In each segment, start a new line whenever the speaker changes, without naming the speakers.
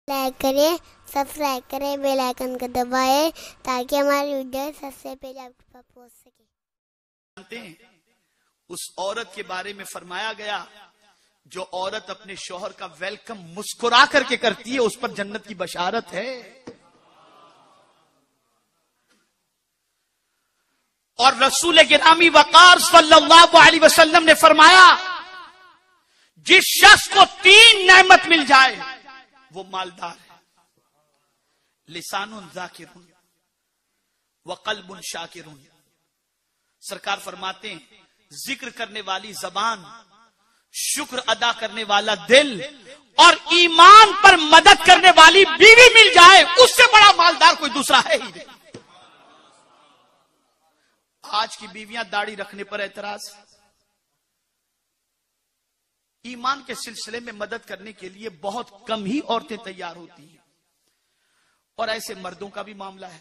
Like کریں، subscribe کریں، bell icon کو دبائیں تاکہ ہماری ویڈیو سب سے پہلے آپ کے پاس پہنچ سکے۔
جانتے ہیں اس عورت کے بارے میں فرمایا گیا جو عورت اپنے شوہر کا ویلکم مسکرا کر کے کرتی ہے اس پر جنت کی بشارت ہے۔ اور رسول گرامی وقار صلی اللہ علیہ وسلم نے فرمایا جس شخص کو 3 نعمت مل جائے وہ مالدار ہے۔ لسان ذاکر وقلب شاکر۔ سرکار فرماتے ہیں ذکر کرنے والی زبان، شکر ادا کرنے والا دل اور ایمان پر مدد کرنے والی بیوی مل جائے اس سے بڑا مالدار کوئی دوسرا ہے ہی نہیں۔ آج کی بیویاں داڑھی رکھنے پر اعتراض، ایمان کے سلسلے میں مدد کرنے کے لیے بہت کم ہی عورتیں تیار ہوتی ہیں، اور ایسے مردوں کا بھی معاملہ ہے۔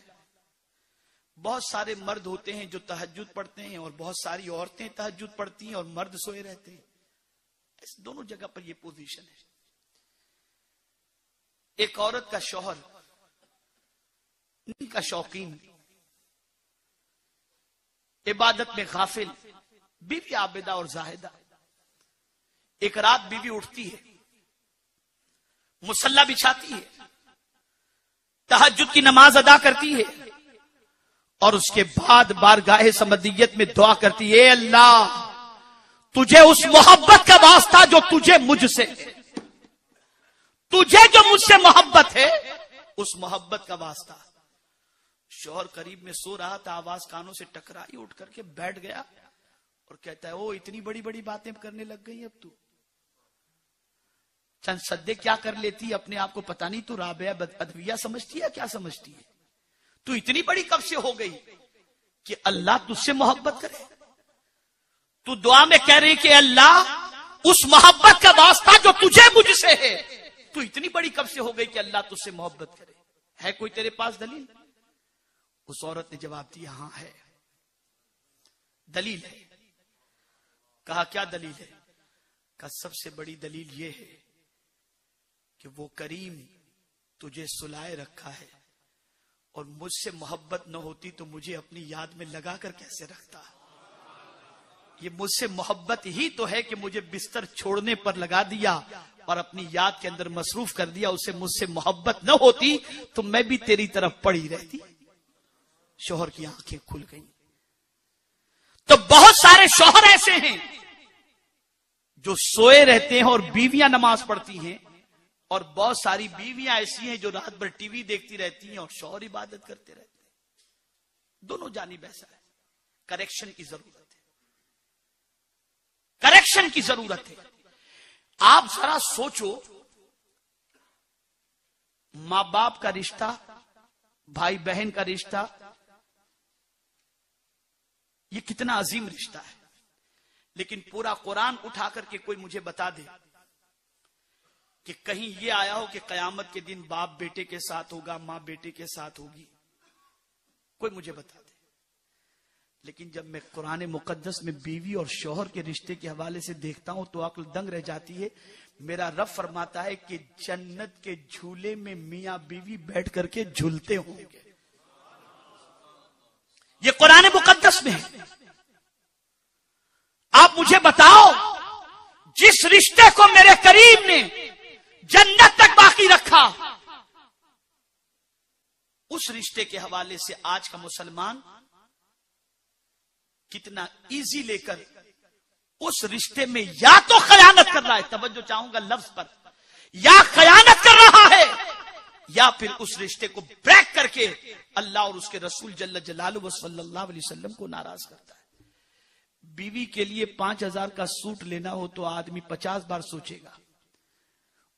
بہت سارے مرد ہوتے ہیں جو تہجد پڑھتے ہیں اور بہت ساری عورتیں تہجد پڑھتی ہیں اور مرد سوئے رہتے ہیں۔ اس دونوں جگہ پر یہ پوزیشن ہے۔ ایک عورت کا شوہر نیند کا شوقین، عبادت میں غافل، بیوی عابدہ اور زاہدہ۔ ایک رات بیوی اٹھتی ہے، مصلی بچھاتی ہے، تہجد کی نماز ادا کرتی ہے اور اس کے بعد بارگاہ سمدیت میں دعا کرتی ہے، اے اللہ تجھے اس محبت کا واسطہ جو تجھے مجھ سے، تجھے جو مجھ سے محبت ہے اس محبت کا واسطہ۔ شوہر قریب میں سو رہا تھا، آواز کانوں سے ٹکرائی، اٹھ کر کے بیٹھ گیا اور کہتا ہے او اتنی بڑی بڑی باتیں کرنے لگ گئی اب تو، چند سدے کیا کر لیتی اپنے آپ کو پتہ نہیں، تو رابعہ ادویہ سمجھتی ہے کیا سمجھتی ہے؟ تو اتنی بڑی کب سے ہو گئی کہ اللہ تجھ سے محبت کرے؟ تو دعا میں کہہ رہی کہ اللہ اس محبت کا واسطہ جو تجھے مجھ سے ہے، تو اتنی بڑی کب سے ہو گئی کہ اللہ تجھ سے محبت کرے؟ ہے کوئی تیرے پاس دلیل؟ اس عورت نے جواب دیا ہاں ہے، دلیل ہے۔ کہا کیا دلیل ہے؟ کہا سب سے بڑی دلیل یہ ہے کہ وہ کریم تجھے سلائے رکھا ہے، اور مجھ سے محبت نہ ہوتی تو مجھے اپنی یاد میں لگا کر کیسے رکھتا؟ یہ مجھ سے محبت ہی تو ہے کہ مجھے بستر چھوڑنے پر لگا دیا اور اپنی یاد کے اندر مصروف کر دیا۔ اسے مجھ سے محبت نہ ہوتی تو میں بھی تیری طرف پڑی رہتی۔ شوہر کی آنکھیں کھل گئیں۔ تو بہت سارے شوہر ایسے ہیں جو سوئے رہتے ہیں اور بیویاں نماز پڑھتی ہیں، اور بہت ساری بیویاں ایسی ہیں جو رات بھر ٹی وی دیکھتی رہتی ہیں اور شوہر عبادت کرتے رہتے ہیں۔ دونوں جانب ایسا ہے۔ کریکشن کی ضرورت ہے، کریکشن کی ضرورت ہے۔ آپ ذرا سوچو، ماں باپ کا رشتہ، بھائی بہن کا رشتہ، یہ کتنا عظیم رشتہ ہے، لیکن پورا قرآن اٹھا کر کے کوئی مجھے بتا دے کہ کہیں یہ آیا ہو کہ قیامت کے دن باپ بیٹے کے ساتھ ہوگا، ماں بیٹے کے ساتھ ہوگی، کوئی مجھے بتا دے۔ لیکن جب میں قرآن مقدس میں بیوی اور شوہر کے رشتے کے حوالے سے دیکھتا ہوں تو عقل دنگ رہ جاتی ہے۔ میرا رب فرماتا ہے کہ جنت کے جھولے میں میاں بیوی بیٹھ کر کے جھولتے ہوں گے۔ یہ قرآن مقدس میں ہے۔ آپ مجھے بتاؤ، جس رشتے کو میرے کریم نے جنت تک باقی رکھا، اس رشتے کے حوالے سے آج کا مسلمان کتنا ایزی لے کر اس رشتے میں یا تو خیانت کر رہا ہے، توجہ چاہوں گا لفظ پر، یا خیانت کر رہا ہے، یا پھر اس رشتے کو بریک کر کے اللہ اور اس کے رسول جل جلالہ صلی اللہ علیہ وسلم کو ناراض کرتا ہے۔ بیوی کے لیے 5000 کا سوٹ لینا ہو تو آدمی 50 بار سوچے گا،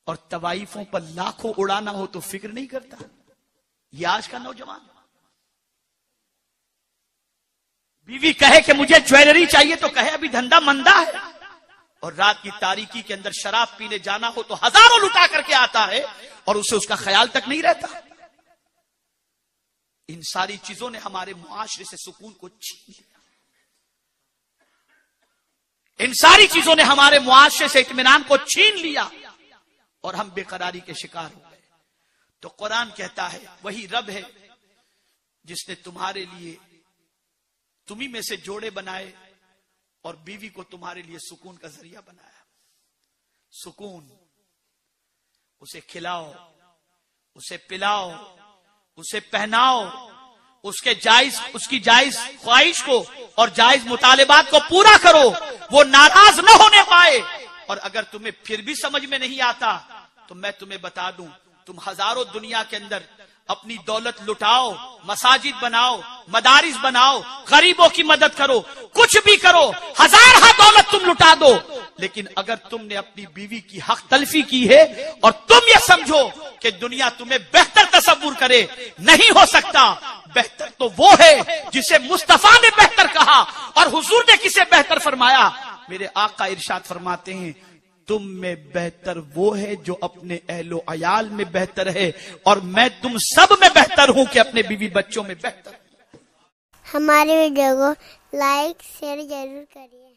اور طوائفوں پر لاکھوں اڑانا ہو تو فکر نہیں کرتا۔ یہ آج کا نوجوان، بیوی کہے کہ مجھے جویلری چاہیے تو کہے ابھی دھندا مندہ ہے، اور رات کی تاریکی کے اندر شراب پینے جانا ہو تو ہزاروں لٹا کر کے آتا ہے اور اسے اس کا خیال تک نہیں رہتا۔ ان ساری چیزوں نے ہمارے معاشرے سے سکون کو چھین لیا، ان ساری چیزوں نے ہمارے معاشرے سے اطمینان کو چھین لیا، اور ہم بے قراری کے شکار ہو گئے۔ تو قرآن کہتا ہے وہی رب ہے جس نے تمہارے لیے تمہیں میں سے جوڑے بنائے اور بیوی کو تمہارے لیے سکون کا ذریعہ بنایا. سکون، اسے کھلاؤ، اسے پلاؤ، اسے پہناؤ، اس کی جائز خواہش کو اور جائز مطالبات کو پورا کرو، وہ ناراض نہ ہونے پائے. اور اگر تمہیں پھر بھی سمجھ میں نہیں آتا تو میں تمہیں بتا دوں، تم ہزاروں دنیا کے اندر اپنی دولت لٹاؤ، مساجد بناؤ، مدارس بناؤ، غریبوں کی مدد کرو، کچھ بھی کرو، ہزارہ دولت تم لٹا دو، لیکن اگر تم نے اپنی بیوی کی حق تلفی کی ہے اور تم یہ سمجھو کہ دنیا تمہیں بہتر تصور کرے، نہیں ہو سکتا. بہتر تو وہ ہے جسے مصطفیٰ نے بہتر کہا اور حضور نے کسے بہتر فرمایا. میرے آقا ارشاد فرماتے ہیں تم میں بہتر وہ ہے جو اپنے اہل و عیال میں بہتر ہے، اور میں تم سب میں بہتر ہوں کہ اپنے بیوی بچوں میں بہتر.
ہماری ویڈیو کو لائک شیئر ضرور کریے.